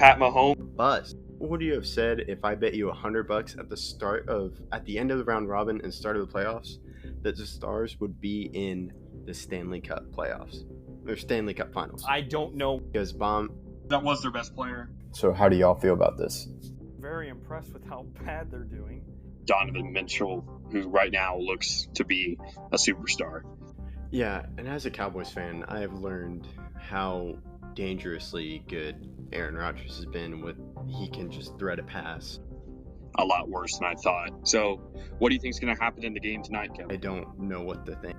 Pat Mahomes. Bust. What would you have said if I bet you $100 at the end of the round robin and start of the playoffs that the Stars would be in the Stanley Cup playoffs or Stanley Cup finals? I don't know. Because That was their best player. So how do y'all feel about this? Very impressed with how bad they're doing. Donovan Mitchell, who right now looks to be a superstar. Yeah, and as a Cowboys fan, I have learned how dangerously good Aaron Rodgers has been he can just thread a pass. A lot worse than I thought. So, what do you think is going to happen in the game tonight, Kevin? I don't know what to think.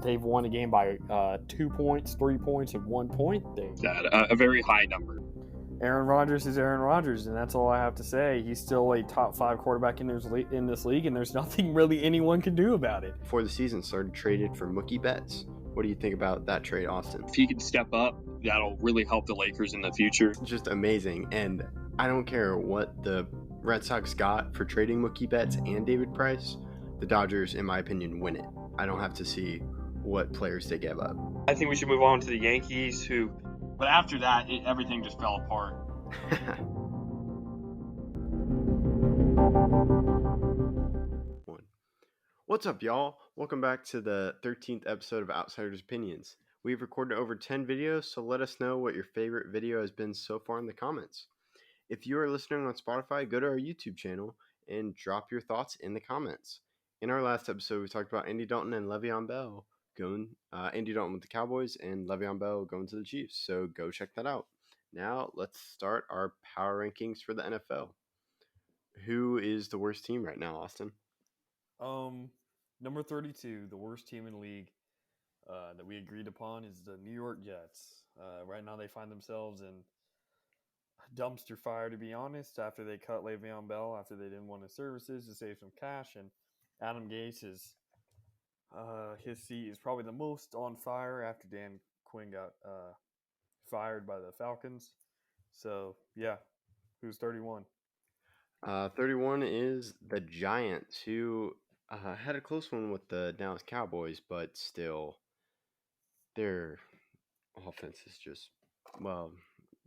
They've won a game by 2 points, 3 points, and 1 point. A very high number. Aaron Rodgers is Aaron Rodgers, and that's all I have to say. He's still a top 5 quarterback in this league, and there's nothing really anyone can do about it. Before the season started, traded for Mookie Betts. What do you think about that trade, Austin? If he can step up, that'll really help the Lakers in the future. Just amazing, and I don't care what the Red Sox got for trading Mookie Betts and David Price. The Dodgers, in my opinion, win it. I don't have to see what players they gave up. I think we should move on to the Yankees, But after that, everything just fell apart. What's up, y'all? Welcome back to the 13th episode of Outsiders Opinions. We've recorded over 10 videos, so let us know what your favorite video has been so far in the comments. If you are listening on Spotify, go to our YouTube channel and drop your thoughts in the comments. In our last episode, we talked about Andy Dalton and Le'Veon Bell Andy Dalton with the Cowboys and Le'Veon Bell going to the Chiefs, so go check that out. Now, let's start our power rankings for the NFL. Who is the worst team right now, Austin? Number 32, the worst team in the league that we agreed upon is the New York Jets. Right now, they find themselves in a dumpster fire, to be honest, after they cut Le'Veon Bell, after they didn't want his services to save some cash, and Adam Gase is his seat is probably the most on fire after Dan Quinn got fired by the Falcons. So, yeah, who's 31? 31 is the Giants, who had a close one with the Dallas Cowboys, but still, their offense is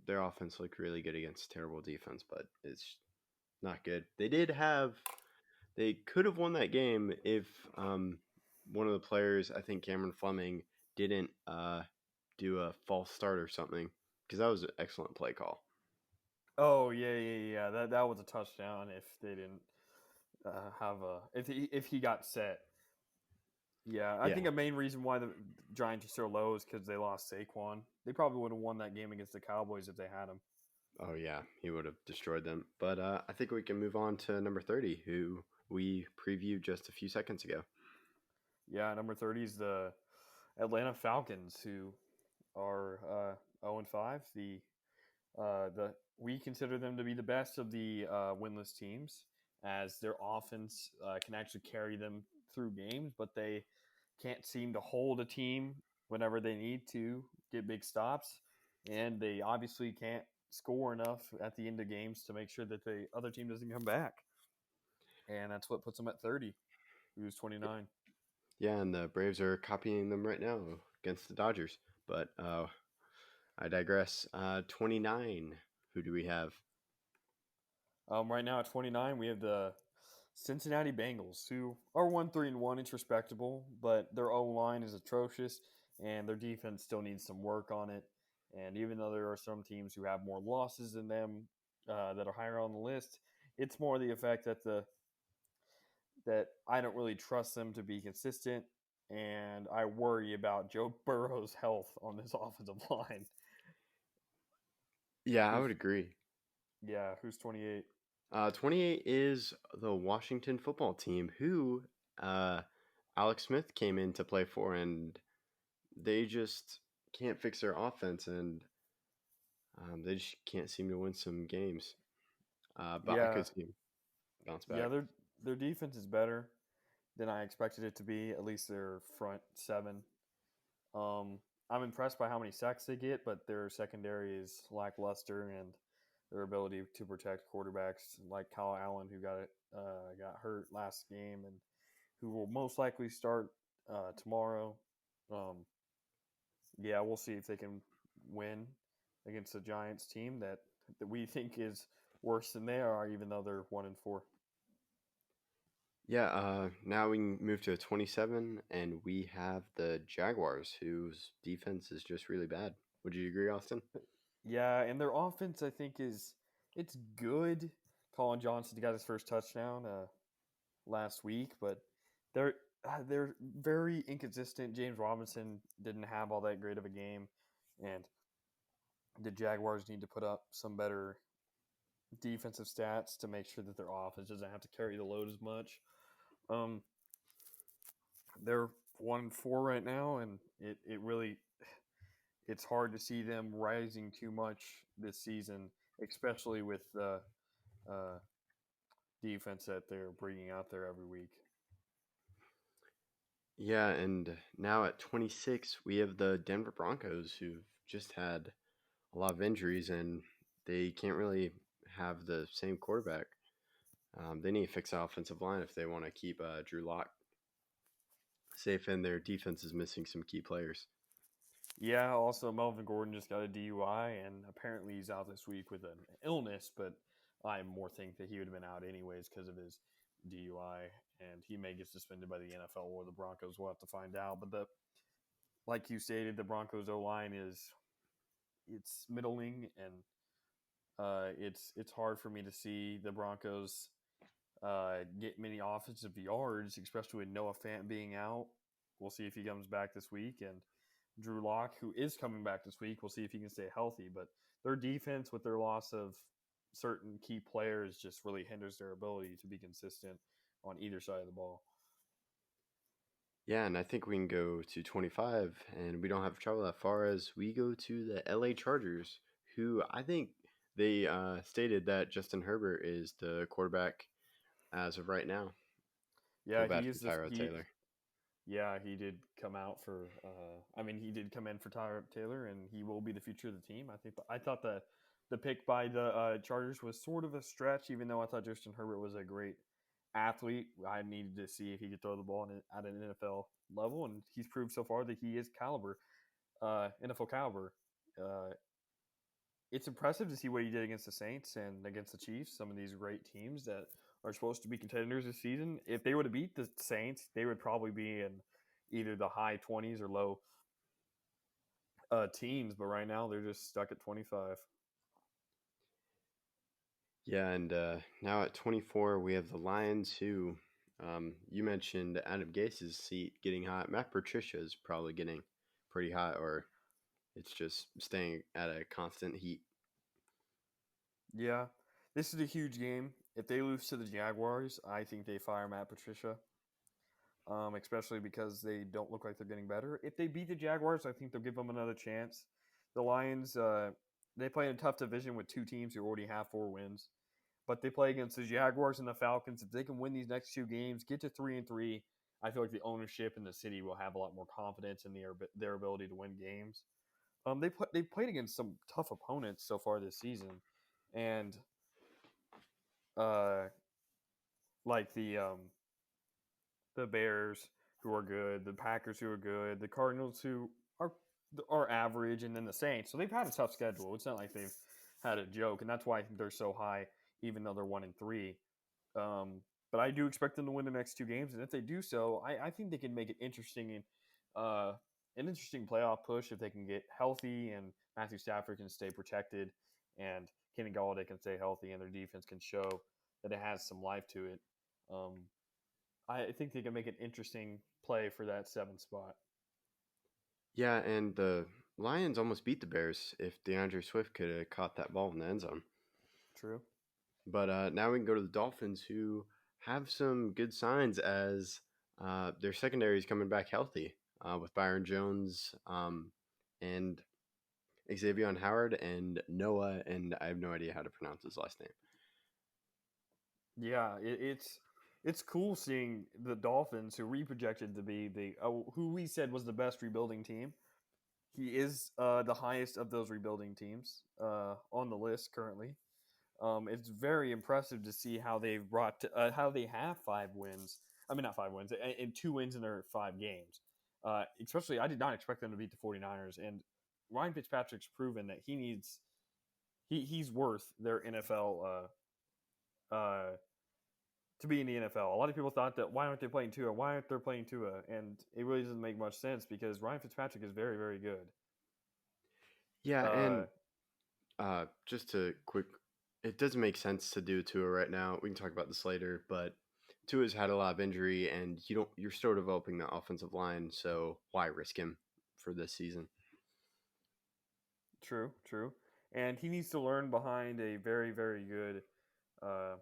their offense looked really good against terrible defense, but it's not good. They could have won that game if one of the players, I think Cameron Fleming, didn't do a false start or something, because that was an excellent play call. Oh yeah. That was a touchdown. If they didn't if he got set. Yeah, I think a main reason why the Giants are so low is because they lost Saquon. They probably would have won that game against the Cowboys if they had him. Oh yeah, he would have destroyed them. But I think we can move on to number 30, who we previewed just a few seconds ago. Yeah, number 30 is the Atlanta Falcons, who are 0-5. We consider them to be the best of the winless teams, as their offense can actually carry them through games, but they can't seem to hold a team whenever they need to get big stops, and they obviously can't score enough at the end of games to make sure that the other team doesn't come back. And that's what puts them at 30, who's 29. Yeah, and the Braves are copying them right now against the Dodgers. But I digress. 29, who do we have? Right now at 29, we have the Cincinnati Bengals, who are 1-3-1. It's respectable, but their O-line is atrocious, and their defense still needs some work on it. And even though there are some teams who have more losses than them that are higher on the list, it's more the effect that I don't really trust them to be consistent, and I worry about Joe Burrow's health on this offensive line. Yeah, I would agree. Yeah, who's 28? 28 is the Washington football team, who Alex Smith came in to play for, and they just can't fix their offense, and they just can't seem to win some games. But I could see them bounce back. Yeah, their defense is better than I expected it to be, at least their front seven. I'm impressed by how many sacks they get, but their secondary is lackluster, and their ability to protect quarterbacks like Kyle Allen, who got hurt last game and who will most likely start tomorrow. We'll see if they can win against the Giants team that that we think is worse than they are, even though they're 1-4. Yeah, now we can move to a 27, and we have the Jaguars, whose defense is just really bad. Would you agree, Austin? Yeah, and their offense, I think, it's good. Colin Johnson got his first touchdown last week, but they're very inconsistent. James Robinson didn't have all that great of a game, and the Jaguars need to put up some better defensive stats to make sure that their offense doesn't have to carry the load as much. They're 1-4 right now, and it really it's hard to see them rising too much this season, especially with the defense that they're bringing out there every week. Yeah, and now at 26, we have the Denver Broncos, who've just had a lot of injuries, and they can't really have the same quarterback. They need to fix the offensive line if they want to keep Drew Lock safe, and their defense is missing some key players. Yeah, also Melvin Gordon just got a DUI, and apparently he's out this week with an illness, but I more think that he would have been out anyways because of his DUI, and he may get suspended by the NFL or the Broncos. We'll have to find out. But like you stated, the Broncos O-line it's middling, and it's hard for me to see the Broncos get many offensive yards, especially with Noah Fant being out. We'll see if he comes back this week, and Drew Lock, who is coming back this week, we'll see if he can stay healthy. But their defense, with their loss of certain key players, just really hinders their ability to be consistent on either side of the ball. Yeah, and I think we can go to 25, and we don't have to travel that far as we go to the LA Chargers, who I think they stated that Justin Herbert is the quarterback as of right now. Yeah, Feel bad he for is Tyrod Taylor. Yeah, he did come out for. He did come in for Tyrod Taylor, and he will be the future of the team. I thought the pick by the Chargers was sort of a stretch, even though I thought Justin Herbert was a great athlete. I needed to see if he could throw the ball at an NFL level, and he's proved so far that he is NFL caliber. It's impressive to see what he did against the Saints and against the Chiefs, some of these great teams that are supposed to be contenders this season. If they would have beat the Saints, they would probably be in either the high 20s or low teens, but right now they're just stuck at 25. Yeah, and now at 24, we have the Lions, who you mentioned Adam Gase's seat getting hot. Matt Patricia is probably getting pretty hot, or it's just staying at a constant heat. Yeah, this is a huge game. If they lose to the Jaguars, I think they fire Matt Patricia, especially because they don't look like they're getting better. If they beat the Jaguars, I think they'll give them another chance. The Lions, they play in a tough division with two teams who already have 4 wins, but they play against the Jaguars and the Falcons. If they can win these next 2 games, get to 3-3, I feel like the ownership in the city will have a lot more confidence in their ability to win games. They played against some tough opponents so far this season, and like the Bears, who are good, the Packers, who are good, the Cardinals, who are average, and then the Saints. So they've had a tough schedule. It's not like they've had a joke, and that's why I think they're so high, even though they're 1-3. But I do expect them to win the next 2 games, and if they do so, I think they can make it interesting and an interesting playoff push if they can get healthy and Matthew Stafford can stay protected and Kenny Galladay can stay healthy and their defense can show that it has some life to it. I think they can make an interesting play for that 7th spot. Yeah, and the Lions almost beat the Bears if DeAndre Swift could have caught that ball in the end zone. True. But now we can go to the Dolphins, who have some good signs as their secondary is coming back healthy with Byron Jones and Xavier Howard and Noah, and I have no idea how to pronounce his last name. Yeah, it's cool seeing the Dolphins, who we projected to be who we said was the best rebuilding team. He is the highest of those rebuilding teams on the list currently. It's very impressive to see how they've how they have 5 wins. I mean, not 5 wins, and 2 wins in their 5 games. Especially, I did not expect them to beat the 49ers, and Ryan Fitzpatrick's proven that he he's worth their NFL to be in the NFL. A lot of people thought that why aren't they playing Tua? Why aren't they playing Tua? And it really doesn't make much sense because Ryan Fitzpatrick is very, very good. Yeah, and just to quick, it doesn't make sense to do Tua right now. We can talk about this later, but Tua's had a lot of injury, and you're still developing the offensive line, so why risk him for this season? True, true. And he needs to learn behind a very, very good, uh,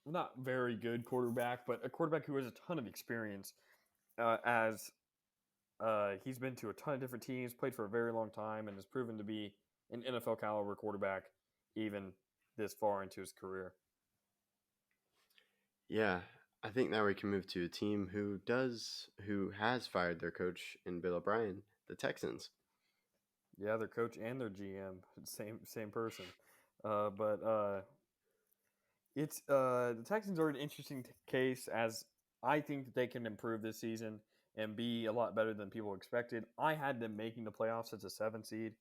not very good quarterback, but a quarterback who has a ton of experience as he's been to a ton of different teams, played for a very long time, and has proven to be an NFL caliber quarterback even this far into his career. Yeah, I think now we can move to a team who has fired their coach in Bill O'Brien, the Texans. Yeah, their coach and their GM, same person. But it's the Texans are an interesting case as I think that they can improve this season and be a lot better than people expected. I had them making the playoffs as a 7 seed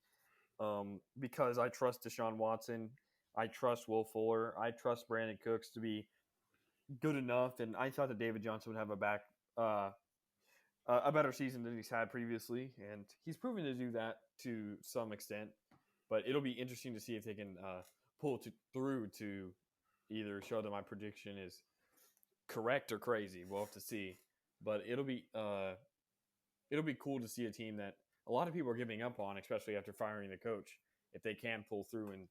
because I trust Deshaun Watson, I trust Will Fuller, I trust Brandon Cooks to be good enough, and I thought that David Johnson would have uh, a better season than he's had previously, and he's proven to do that to some extent. But it'll be interesting to see if they can pull through to either show that my prediction is correct or crazy. We'll have to see. But it'll be cool to see a team that a lot of people are giving up on, especially after firing the coach, if they can pull through and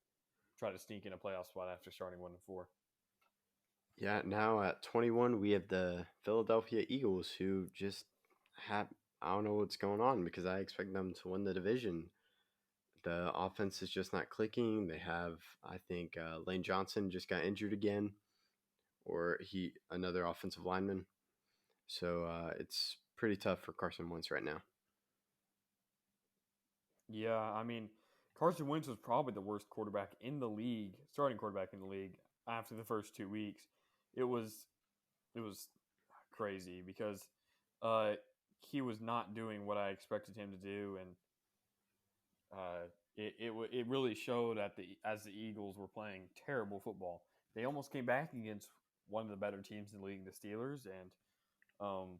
try to sneak in a playoff spot after starting 1-4. Yeah, now at 21, we have the Philadelphia Eagles, who just have, I don't know what's going on because I expect them to win the division. The offense is just not clicking. They have, I think, Lane Johnson just got injured again, or another offensive lineman. So it's pretty tough for Carson Wentz right now. Yeah, I mean, Carson Wentz was probably the worst quarterback in the league, starting quarterback in the league after the first 2 weeks. It was crazy because uh, he was not doing what I expected him to do, and it really showed as the Eagles were playing terrible football. They almost came back against one of the better teams in the league, the Steelers, and um,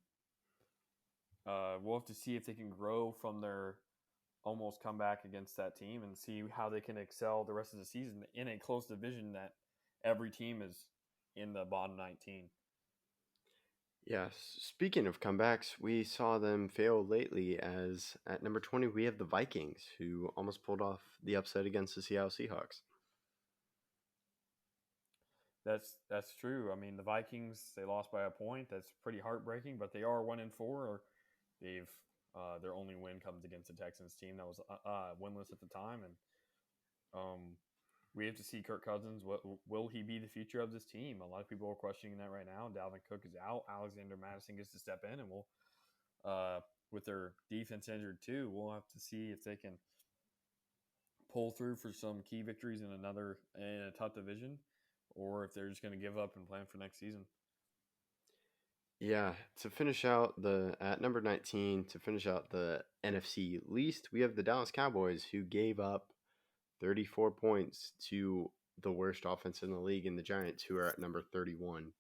we'll have to see if they can grow from their almost comeback against that team and see how they can excel the rest of the season in a close division that every team is in the bottom 19. Yes, speaking of comebacks, we saw them fail lately as at number 20 we have the Vikings, who almost pulled off the upset against the Seattle Seahawks. That's true. I mean, the Vikings, they lost by a point. That's pretty heartbreaking, but they are 1-4. They've their only win comes against the Texans team that was winless at the time, and we have to see Kirk Cousins. What will he be the future of this team? A lot of people are questioning that right now. Dalvin Cook is out. Alexander Madison gets to step in, and we'll with their defense injured too, we'll have to see if they can pull through for some key victories in a tough division, or if they're just going to give up and plan for next season. Yeah, to finish out at number 19, to finish out the NFC least, we have the Dallas Cowboys, who gave up 34 points to the worst offense in the league in the Giants, who are at number 31.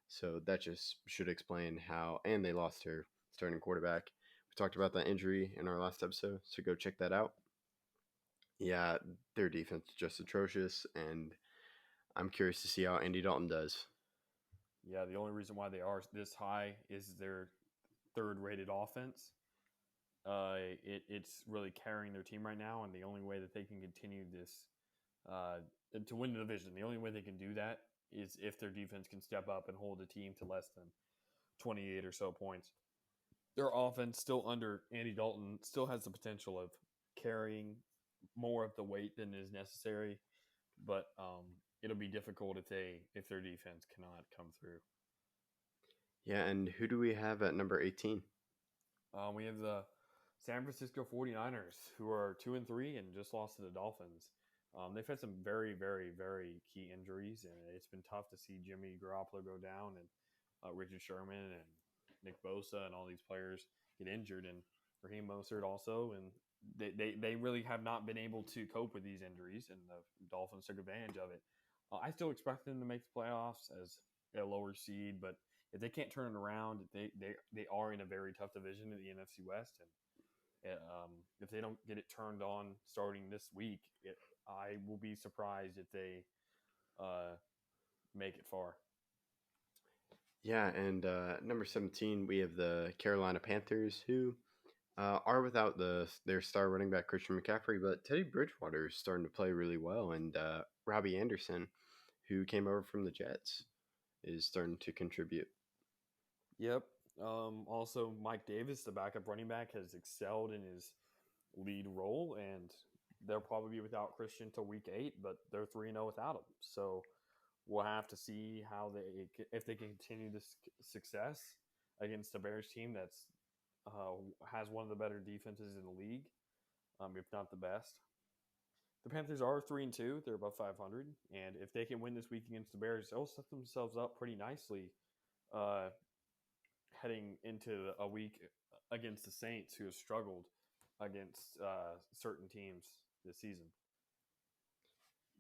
So that just should explain how, and they lost their starting quarterback. We talked about that injury in our last episode, so go check that out. Yeah, their defense is just atrocious, and I'm curious to see how Andy Dalton does. Yeah, the only reason why they are this high is their third-rated offense. It's really carrying their team right now, and the only way that they can continue this to win the division, the only way they can do that is if their defense can step up and hold the team to less than 28 or so points. Their offense, still under Andy Dalton, still has the potential of carrying more of the weight than is necessary, but it'll be difficult if their defense cannot come through. Yeah, and who do we have at number 18? We have the San Francisco 49ers, who are 2-3 and just lost to the Dolphins. They've had some very, very, very key injuries, and it's been tough to see Jimmy Garoppolo go down and Richard Sherman and Nick Bosa and all these players get injured, and Raheem Mostert also. And they really have not been able to cope with these injuries, and the Dolphins took advantage of it. I still expect them to make the playoffs as a lower seed, but if they can't turn it around, they are in a very tough division in the NFC West, and if they don't get it turned on starting this week, I will be surprised if they make it far. Yeah, and number 17, we have the Carolina Panthers, who are without their star running back Christian McCaffrey, but Teddy Bridgewater is starting to play really well, and Robbie Anderson, who came over from the Jets, is starting to contribute. Yep. Also, Mike Davis, the backup running back, has excelled in his lead role, and they'll probably be without Christian till week 8, but they're 3-0 without him. So we'll have to see if they can continue this success against the Bears team that's has one of the better defenses in the league, if not the best. The Panthers are 3-2; they're above 500, and if they can win this week against the Bears, they'll set themselves up pretty nicely, heading into a week against the Saints, who have struggled against certain teams this season.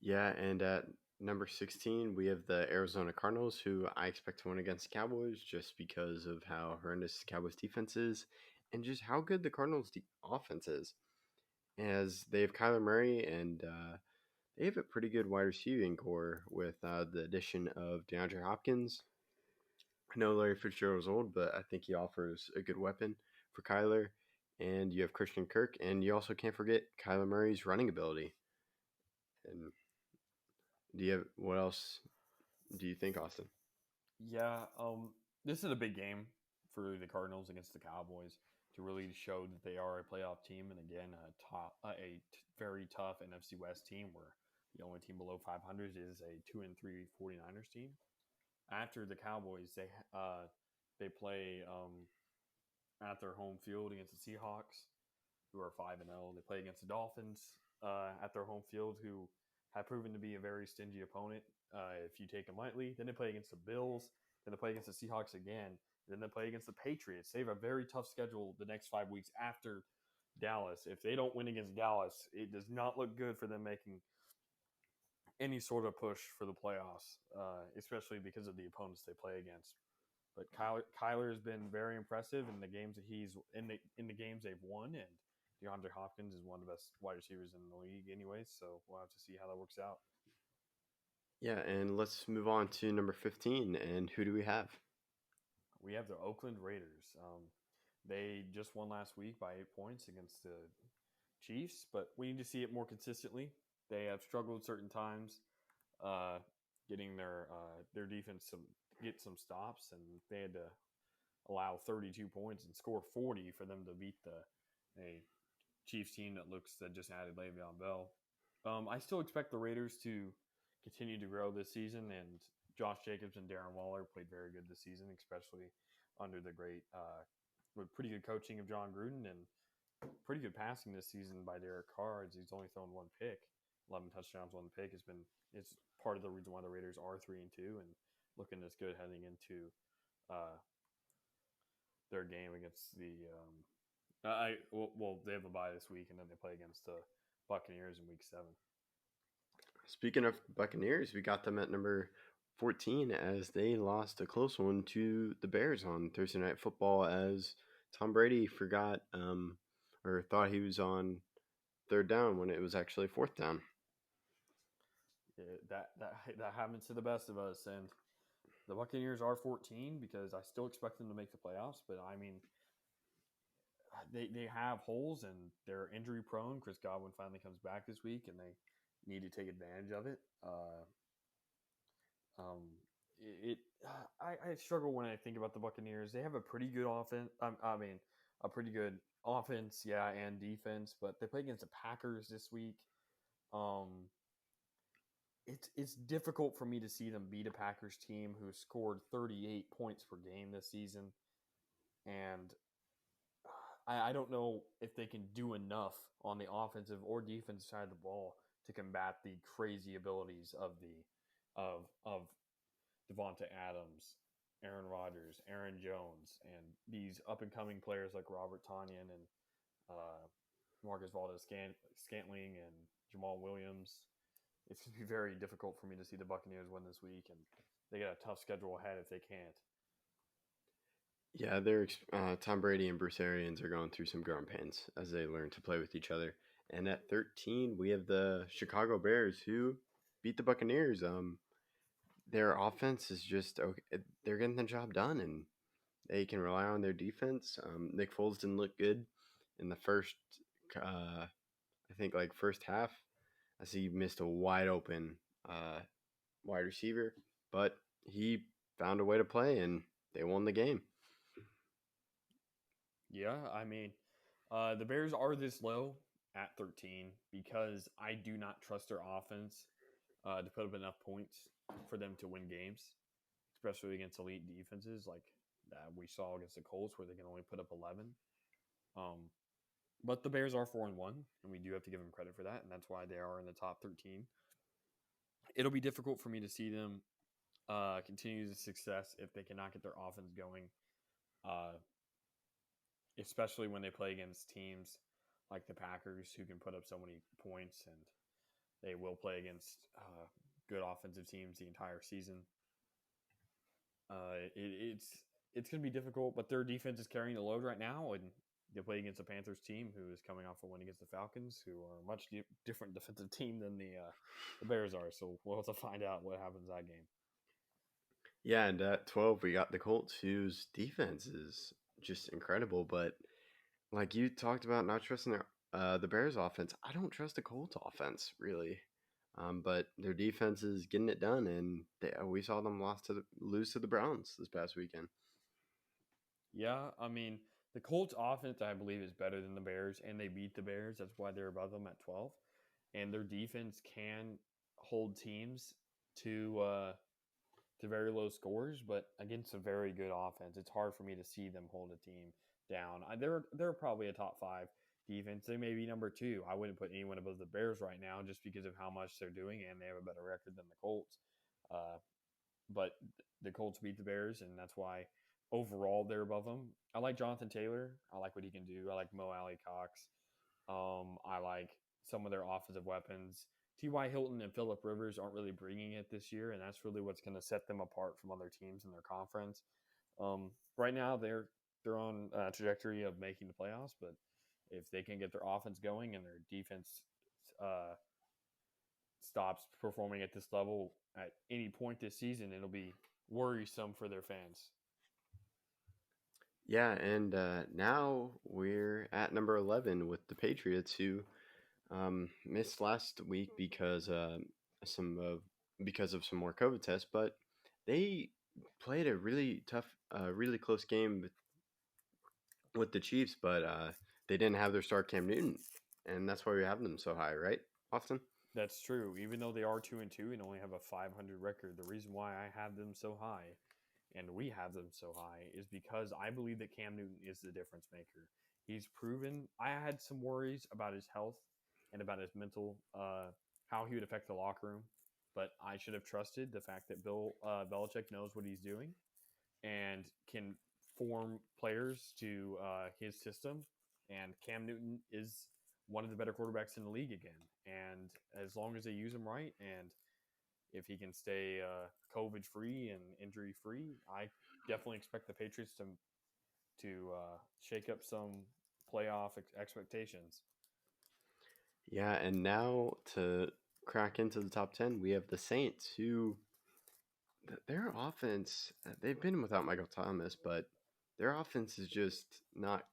Yeah, and at number 16, we have the Arizona Cardinals, who I expect to win against the Cowboys just because of how horrendous the Cowboys defense is and just how good the Cardinals offense is. As they have Kyler Murray, and they have a pretty good wide receiving core with the addition of DeAndre Hopkins. I know Larry Fitzgerald is old, but I think he offers a good weapon for Kyler. And you have Christian Kirk, and you also can't forget Kyler Murray's running ability. And what else do you think, Austin? Yeah, this is a big game for the Cardinals against the Cowboys to really show that they are a playoff team, and again, very tough NFC West team where the only team below 500 is a 2-3 49ers team. After the Cowboys, they play at their home field against the Seahawks, who are 5-0. They play against the Dolphins at their home field, who have proven to be a very stingy opponent if you take them lightly. Then they play against the Bills. Then they play against the Seahawks again. Then they play against the Patriots. They have a very tough schedule the next 5 weeks after Dallas. If they don't win against Dallas, it does not look good for them making any sort of push for the playoffs, especially because of the opponents they play against. But Kyler has been very impressive in the games that he's in the games they've won, and DeAndre Hopkins is one of the best wide receivers in the league anyways, so we'll have to see how that works out. Yeah, and let's move on to number 15, and who do we have? We have the Oakland Raiders. They just won last week by 8 points against the Chiefs, but we need to see it more consistently. They have struggled certain times getting their defense to get some stops, and they had to allow 32 points and score 40 for them to beat a Chiefs team that just added Le'Veon Bell. I still expect the Raiders to continue to grow this season, and Josh Jacobs and Darren Waller played very good this season, especially under the with pretty good coaching of John Gruden and pretty good passing this season by Derek Carr. He's only thrown 1 pick, 11 touchdowns, 1 pick. It's part of the reason why the Raiders are 3-2 and looking as good heading into their game against the. They have a bye this week, and then they play against the Buccaneers in Week 7. Speaking of Buccaneers, we got them at number 14 as they lost a close one to the Bears on Thursday Night Football, as Tom Brady forgot or thought he was on 3rd down when it was actually 4th down. Yeah, that happens to the best of us, and the Buccaneers are 14 because I still expect them to make the playoffs, but I mean, they have holes and they're injury prone. Chris Godwin finally comes back this week, and they need to take advantage of it. I struggle when I think about the Buccaneers. They have a pretty good offense. A pretty good offense, yeah, and defense. But they play against the Packers this week. It's difficult for me to see them beat a Packers team who scored 38 points per game this season, and I don't know if they can do enough on the offensive or defensive side of the ball to combat the crazy abilities of Devonta Adams, Aaron Rodgers, Aaron Jones, and these up and coming players like Robert Tonyan and Marcus Scantling and Jamal Williams. It's going to be very difficult for me to see the Buccaneers win this week, and they got a tough schedule ahead if they can't. Yeah, Tom Brady and Bruce Arians are going through some growing pains as they learn to play with each other. And at 13, we have the Chicago Bears who beat the Buccaneers. Their offense is just okay. They're getting the job done, and they can rely on their defense. Nick Foles didn't look good in the first, I think, like first half. I see he missed a wide open wide receiver, but he found a way to play, and they won the game. Yeah, I mean, the Bears are this low at 13 because I do not trust their offense to put up enough points for them to win games, especially against elite defenses like that we saw against the Colts, where they can only put up 11. But the Bears are 4-1, and we do have to give them credit for that, and that's why they are in the top 13. It'll be difficult for me to see them continue the success if they cannot get their offense going, especially when they play against teams like the Packers, who can put up so many points, and they will play against good offensive teams the entire season. It's going to be difficult, but their defense is carrying the load right now, and they play against the Panthers team, who is coming off a win against the Falcons, who are a much different defensive team than the Bears are. So we'll have to find out what happens that game. Yeah, and at 12, we got the Colts, whose defense is just incredible. But like you talked about not trusting the Bears offense, I don't trust the Colts offense, really. But their defense is getting it done, and we saw them lose to the Browns this past weekend. Yeah, I mean, the Colts offense, I believe, is better than the Bears, and they beat the Bears. That's why they're above them at 12. And their defense can hold teams to very low scores, but against a very good offense, it's hard for me to see them hold a team down. They're probably a top 5 defense. They may be number 2. I wouldn't put anyone above the Bears right now just because of how much they're doing, and they have a better record than the Colts. But the Colts beat the Bears, and that's why overall they're above them. I like Jonathan Taylor. I like what he can do. I like Mo Alley Cox. I like some of their offensive weapons. T.Y. Hilton and Phillip Rivers aren't really bringing it this year, and that's really what's going to set them apart from other teams in their conference. Right now, they're on a trajectory of making the playoffs, but if they can get their offense going and their defense stops performing at this level at any point this season, it'll be worrisome for their fans. Yeah, and now we're at number 11 with the Patriots, who missed last week because of some more COVID tests, but they played a really tough, really close game with the Chiefs, but they didn't have their star Cam Newton, and that's why we have them so high, right, Austin? That's true. Even though they are 2-2 and only have a 500 record, the reason why I have them so high, and we have them so high, is because I believe that Cam Newton is the difference maker. He's proven. I had some worries about his health and about his mental, how he would affect the locker room, but I should have trusted the fact that Bill Belichick knows what he's doing and can form players to his system. And Cam Newton is one of the better quarterbacks in the league again. And as long as they use him right, and if he can stay COVID free and injury free, I definitely expect the Patriots to shake up some playoff expectations. Yeah, and now to crack into the top 10, we have the Saints, who their offense, they've been without Michael Thomas, but their offense is just not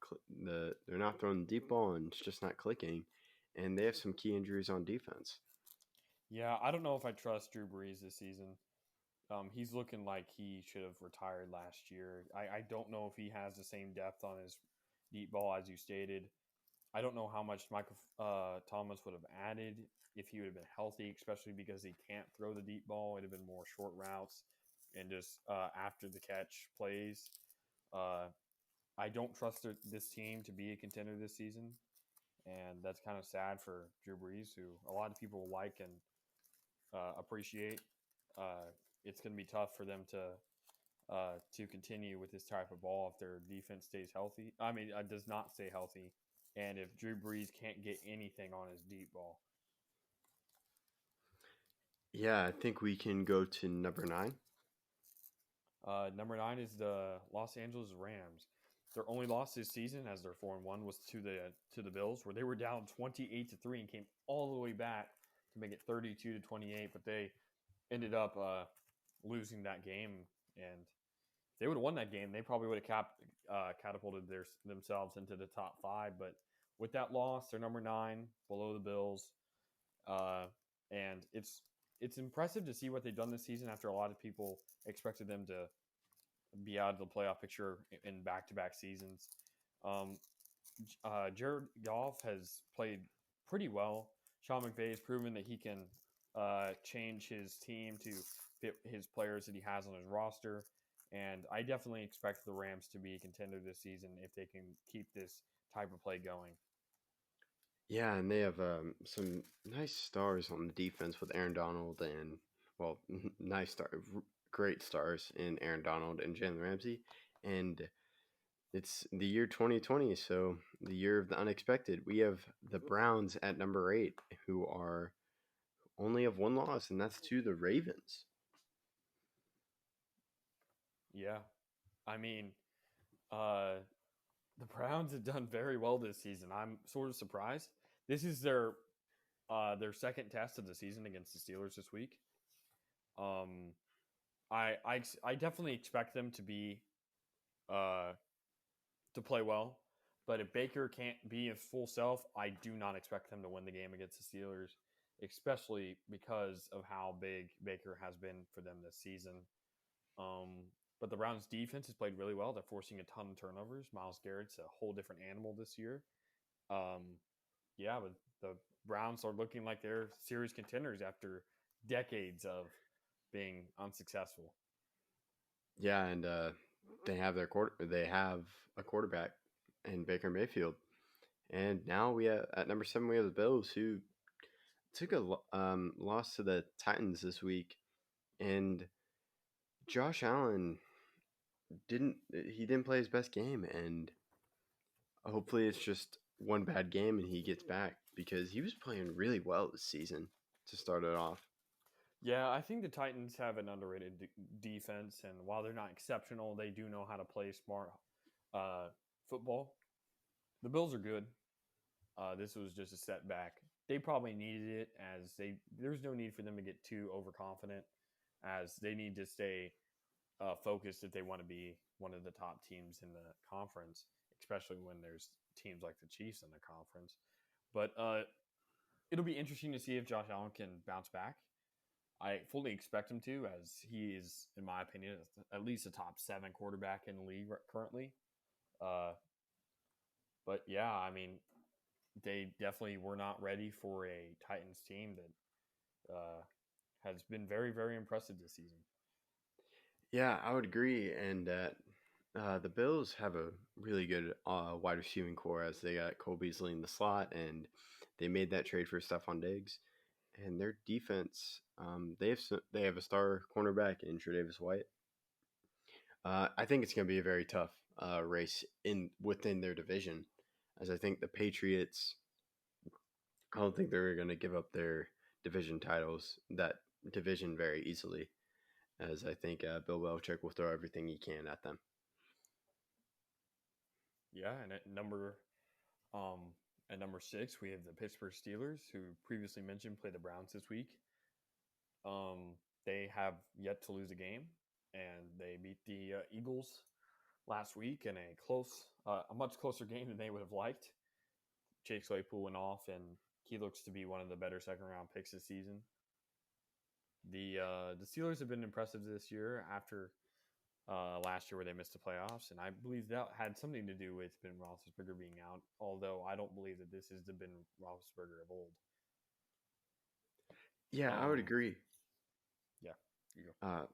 they're not throwing the deep ball, and it's just not clicking, and they have some key injuries on defense. Yeah, I don't know if I trust Drew Brees this season. He's looking like he should have retired last year. I don't know if he has the same depth on his deep ball as you stated. I don't know how much Michael Thomas would have added if he would have been healthy, especially because he can't throw the deep ball. It would have been more short routes and just after the catch plays. I don't trust this team to be a contender this season, and that's kind of sad for Drew Brees, who a lot of people like and appreciate. It's going to be tough for them to continue with this type of ball if their defense stays healthy. I mean, does not stay healthy. and if Drew Brees can't get anything on his deep ball. Yeah, I think we can go to number 9. Number 9 is the Los Angeles Rams. Their only loss this season, as they're 4-1, was to the Bills, where they were down 28-3 and came all the way back to make it 32-28. But they ended up losing that game, and if they would have won that game, they probably would have catapulted themselves into the top 5. But with that loss, they're number 9, below the Bills, and it's impressive to see what they've done this season after a lot of people expected them to be out of the playoff picture in back-to-back seasons. Jared Goff has played pretty well. Sean McVay has proven that he can change his team to fit his players that he has on his roster. And I definitely expect the Rams to be a contender this season if they can keep this type of play going. Yeah, and they have some nice stars on the defense with Aaron Donald and, well, great stars in Aaron Donald and Jalen Ramsey. And it's the year 2020, so the year of the unexpected. We have the Browns at number 8, who are only have one loss, and that's to the Ravens. Yeah. I mean, the Browns have done very well this season. I'm sort of surprised. This is their second test of the season against the Steelers this week. I definitely expect them to be to play well, but if Baker can't be his full self, I do not expect them to win the game against the Steelers, especially because of how big Baker has been for them this season. But the Browns defense has played really well. They're forcing a ton of turnovers. Myles Garrett's a whole different animal this year. But the Browns are looking like they're series contenders after decades of being unsuccessful. Yeah, and they have a quarterback in Baker Mayfield. And now at number 7 we have the Bills, who took a loss to the Titans this week, and Josh Allen didn't play his best game, and hopefully it's just one bad game and he gets back, because he was playing really well this season to start it off. Yeah, I think the Titans have an underrated defense, and while they're not exceptional, they do know how to play smart football. The Bills are good. This was just a setback. They probably needed it, as there's no need for them to get too overconfident, as they need to stay focused if they want to be one of the top teams in the conference, especially when there's teams like the Chiefs in the conference. But it'll be interesting to see if Josh Allen can bounce back. I fully expect him to, as he is, in my opinion, at least a top 7 quarterback in the league currently. But yeah, I mean, they definitely were not ready for a Titans team that has been very, very impressive this season. Yeah, I would agree. And the Bills have a really good wide receiving core, as they got Cole Beasley in the slot, and they made that trade for Stephon Diggs. And their defense, they have a star cornerback in Tre'Davious White. I think it's going to be a very tough race within their division, as I think the Patriots, I don't think they're going to give up their division very easily, as I think Bill Belichick will throw everything he can at them. Yeah, and at number 6, we have the Pittsburgh Steelers, who previously mentioned play the Browns this week. They have yet to lose a game, and they beat the Eagles last week in a much closer game than they would have liked. Chase Claypool went off, and he looks to be one of the better second-round picks this season. The Steelers have been impressive this year after last year where they missed the playoffs, and I believe that had something to do with Ben Roethlisberger being out, although I don't believe that this is the Ben Roethlisberger of old. Yeah, I would agree. Yeah, you go.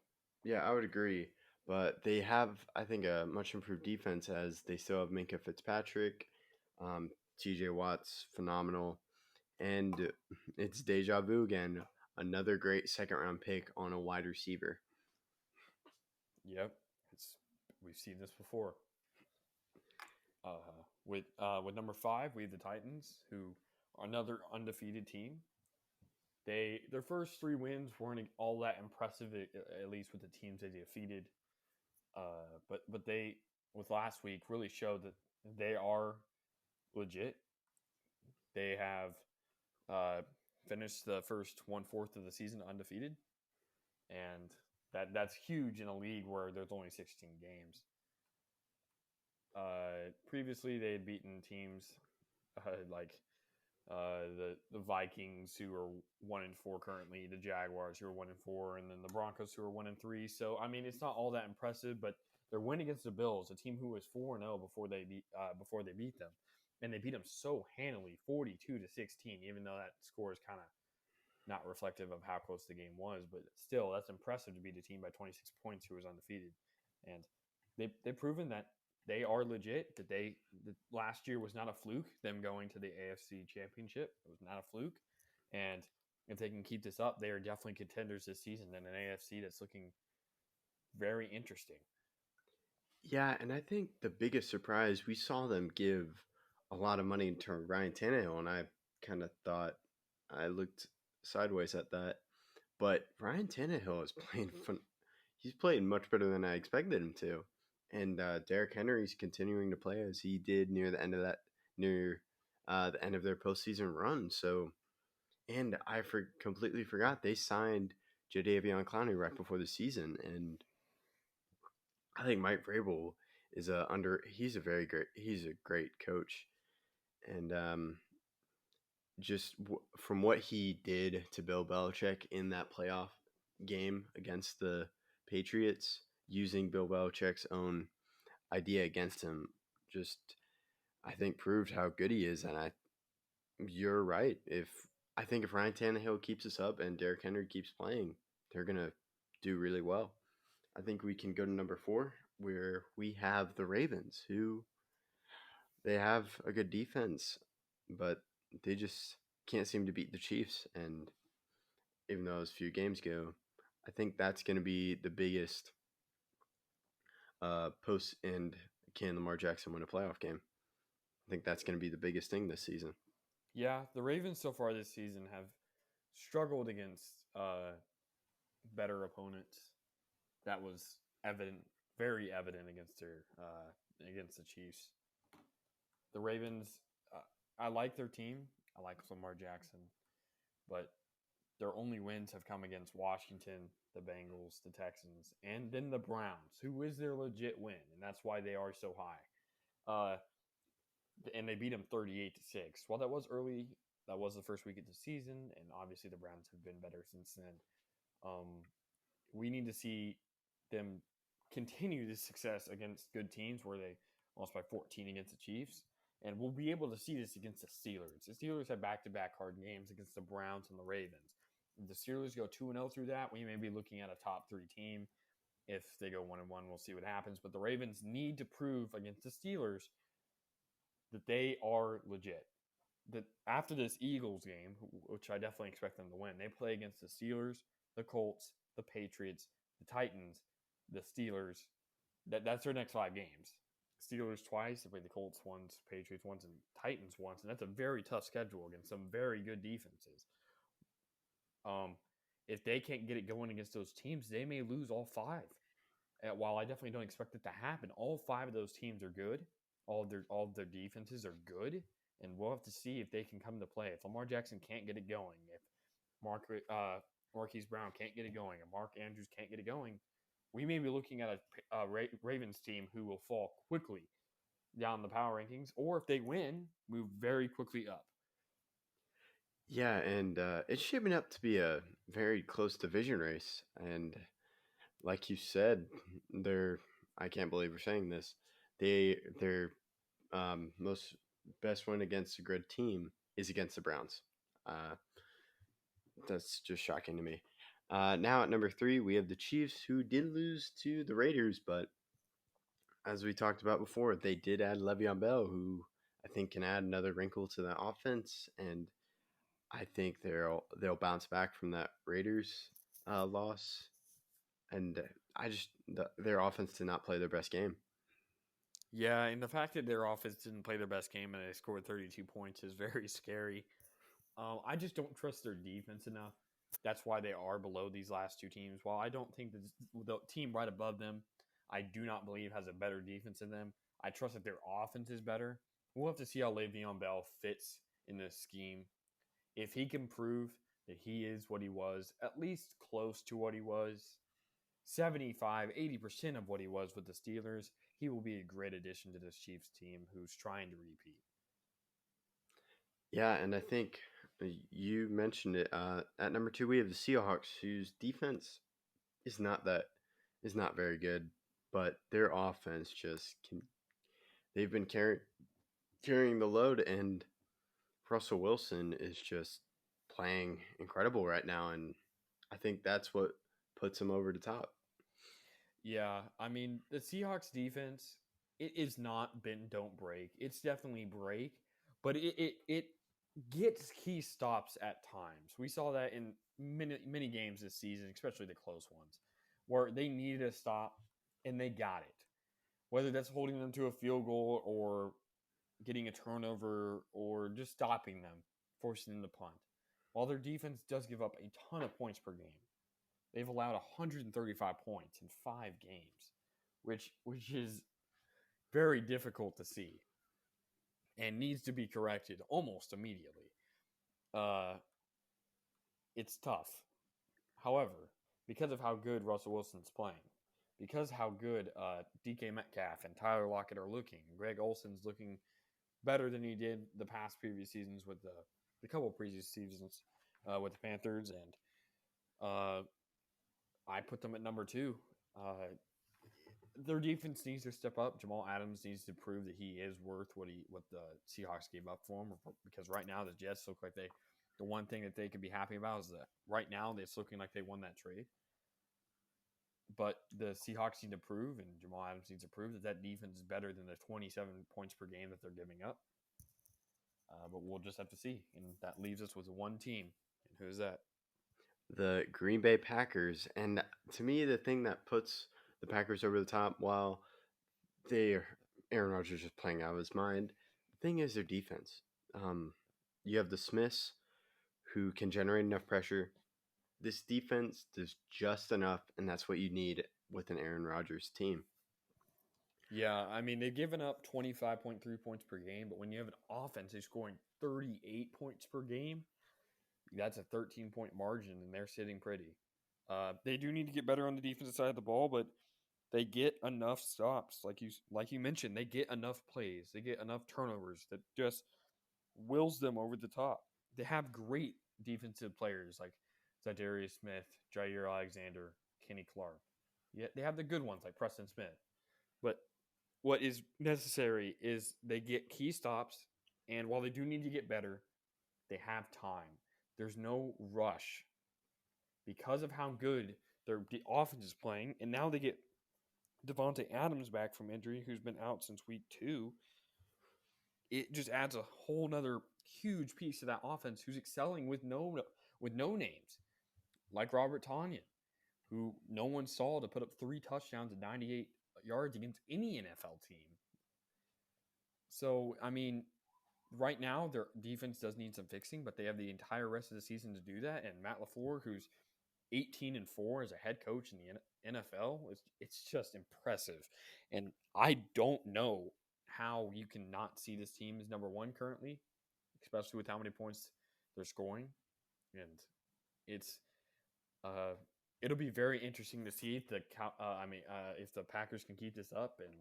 Yeah, I would agree. But they have, I think, a much improved defense, as they still have Minkah Fitzpatrick. TJ Watt's phenomenal. And it's deja vu again. Another great second-round pick on a wide receiver. Yep, we've seen this before. With number 5, we have the Titans, who are another undefeated team. Their first 3 wins weren't all that impressive, at least with the teams they defeated. But they, with last week, really showed that they are legit. They have finished the first 1/4 of the season undefeated, and that's huge in a league where there's only 16 games. Previously, they had beaten teams like the Vikings, who are 1-4 currently, the Jaguars, who are 1-4, and then the Broncos, who are 1-3. So I mean, it's not all that impressive, but their win against the Bills, a team who was 4-0 before they beat them, and they beat them so handily, 42-16. Even though that score is kind of not reflective of how close the game was, but still, that's impressive to beat a team by 26 points who was undefeated, and they've proven that they are legit. That last year was not a fluke. Them going to the AFC Championship, it was not a fluke. And if they can keep this up, they are definitely contenders this season in an AFC that's looking very interesting. Yeah, and I think the biggest surprise, we saw them give a lot of money to Ryan Tannehill, and I kind of thought, I looked sideways at that. But Ryan Tannehill is playing he's playing much better than I expected him to. And Derrick Henry's continuing to play as he did near the end of their postseason run. So, and I completely forgot they signed Jadeveon Clowney right before the season, and I think Mike Vrabel is he's a great coach, and just from what he did to Bill Belichick in that playoff game against the Patriots, using Bill Belichick's own idea against him, just I think proved how good he is. And you're right. I think if Ryan Tannehill keeps us up and Derrick Henry keeps playing, they're gonna do really well. I think we can go to number 4, where we have the Ravens, who they have a good defense, but they just can't seem to beat the Chiefs. And even though as few games go, I think that's going to be the biggest post and can Lamar Jackson win a playoff game. I think that's going to be the biggest thing this season. Yeah, the Ravens so far this season have struggled against better opponents. That was very evident against the Chiefs. The Ravens, I like their team. I like Lamar Jackson, but their only wins have come against Washington, the Bengals, the Texans, and then the Browns, who is their legit win, and that's why they are so high. And they beat them 38-6. While that was early, that was the first week of the season, and obviously the Browns have been better since then. We need to see them continue this success against good teams, where they lost by 14 against the Chiefs. And we'll be able to see this against the Steelers. The Steelers have back-to-back hard games against the Browns and the Ravens. If the Steelers go 2-0 through that, we may be looking at a top 3 team. If they go 1-1, we'll see what happens. But the Ravens need to prove against the Steelers that they are legit. That after this Eagles game, which I definitely expect them to win, they play against the Steelers, the Colts, the Patriots, the Titans, the Steelers. That's their next 5 games. Steelers twice, they play the Colts once, Patriots once, and Titans once, and that's a very tough schedule against some very good defenses. If they can't get it going against those teams, they may lose all 5. While I definitely don't expect it to happen, all 5 of those teams are good. All of their defenses are good, and we'll have to see if they can come to play. If Lamar Jackson can't get it going, if Marquise Brown can't get it going, and Mark Andrews can't get it going, we may be looking at a Ravens team who will fall quickly down the power rankings, or if they win, move very quickly up. Yeah, and it's shaping up to be a very close division race. And like you said, I can't believe we're saying this, their most best win against a good team is against the Browns. That's just shocking to me. Now at number 3, we have the Chiefs, who did lose to the Raiders, but as we talked about before, they did add Le'Veon Bell, who I think can add another wrinkle to the offense, and I think they'll bounce back from that Raiders loss. And their offense did not play their best game. Yeah, and the fact that their offense didn't play their best game and they scored 32 points is very scary. I just don't trust their defense enough. That's why they are below these last two teams. While I don't think the team right above them, I do not believe has a better defense than them. I trust that their offense is better. We'll have to see how Le'Veon Bell fits in this scheme. If he can prove that he is what he was, at least close to what he was, 75-80% of what he was with the Steelers, he will be a great addition to this Chiefs team who's trying to repeat. Yeah, and I think you mentioned it. At number 2, we have the Seahawks, whose defense is not very good, but their offense just can. They've been carrying the load, and Russell Wilson is just playing incredible right now, and I think that's what puts him over the top. Yeah, I mean, the Seahawks defense, it is not bend, don't break. It's definitely break, but it gets key stops at times. We saw that in many games this season, especially the close ones, where they needed a stop and they got it. Whether that's holding them to a field goal or getting a turnover or just stopping them, forcing them to punt. While their defense does give up a ton of points per game, they've allowed 135 points in 5 games, which is very difficult to see and needs to be corrected almost immediately. It's tough. However, because of how good Russell Wilson's playing, because how good DK Metcalf and Tyler Lockett are looking, Greg Olson's looking better than he did the past previous seasons with the couple of previous seasons with the Panthers, and I put them at number 2. Their defense needs to step up. Jamal Adams needs to prove that he is worth what the Seahawks gave up for him. Because right now the Jets look like the one thing that they could be happy about is that right now it's looking like they won that trade. But the Seahawks need to prove, and Jamal Adams needs to prove that defense is better than the 27 points per game that they're giving up. But we'll just have to see. And that leaves us with one team. And who's that? The Green Bay Packers. And to me, the thing that puts the Packers over the top, while Aaron Rodgers is playing out of his mind, the thing is their defense. You have the Smiths, who can generate enough pressure. This defense does just enough, and that's what you need with an Aaron Rodgers team. Yeah, I mean, they've given up 25.3 points per game, but when you have an offense who's scoring 38 points per game, that's a 13-point margin, and they're sitting pretty. They do need to get better on the defensive side of the ball, but they get enough stops. Like you mentioned, they get enough plays. They get enough turnovers that just wills them over the top. They have great defensive players like Zadarius Smith, Jair Alexander, Kenny Clark. Yeah, they have the good ones like Preston Smith. But what is necessary is they get key stops, and while they do need to get better, they have time. There's no rush because of how good their offense is playing, and now they get Devontae Adams back from injury, who's been out since week 2. It just adds a whole nother huge piece to that offense, who's excelling with no names, like Robert Tonyan, who no one saw to put up 3 touchdowns and 98 yards against any NFL team. So, I mean, right now their defense does need some fixing, but they have the entire rest of the season to do that. And Matt LaFleur, who's 18-4 as a head coach in the NFL, it's just impressive. And I don't know how you can not see this team as number 1 currently, especially with how many points they're scoring. And it's it'll be very interesting to see if if the Packers can keep this up, and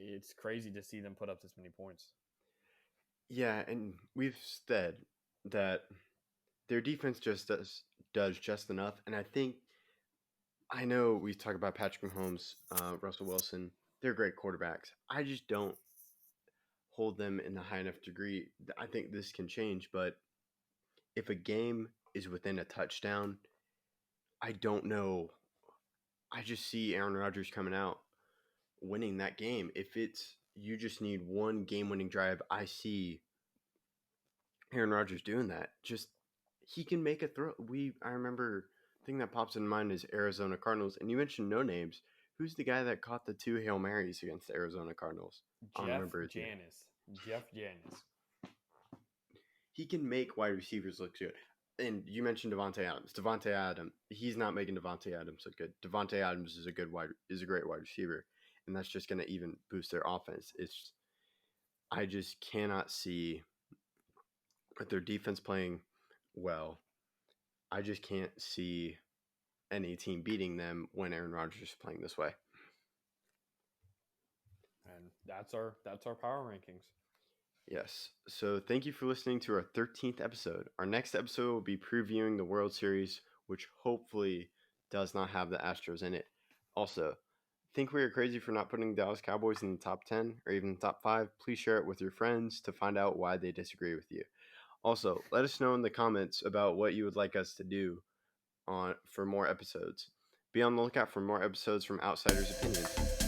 it's crazy to see them put up this many points. Yeah, and we've said that their defense just does just enough, and I know we talk about Patrick Mahomes, Russell Wilson. They're great quarterbacks. I just don't hold them in a high enough degree. I think this can change, but if a game is within a touchdown, I don't know. I just see Aaron Rodgers coming out winning that game. If it's you just need one game-winning drive, I see Aaron Rodgers doing that. Just he can make a throw. I remember the thing that pops in mind is Arizona Cardinals, and you mentioned no names, Who's the guy that caught the 2 Hail Marys against the Arizona Cardinals? I don't remember his name. Jeff Janis. He can make wide receivers look good. And you mentioned Devontae Adams. Devontae Adams, he's not making Devontae Adams look good. Devontae Adams is a great wide receiver, and that's just going to even boost their offense. I just cannot see with their defense playing well. I just can't see any team beating them when Aaron Rodgers is playing this way. And that's our power rankings. Yes. So thank you for listening to our 13th episode. Our next episode will be previewing the World Series, which hopefully does not have the Astros in it. Also, think we are crazy for not putting Dallas Cowboys in the top 10 or even the top 5? Please share it with your friends to find out why they disagree with you. Also, let us know in the comments about what you would like us to do for more episodes. Be on the lookout for more episodes from Outsiders Opinions.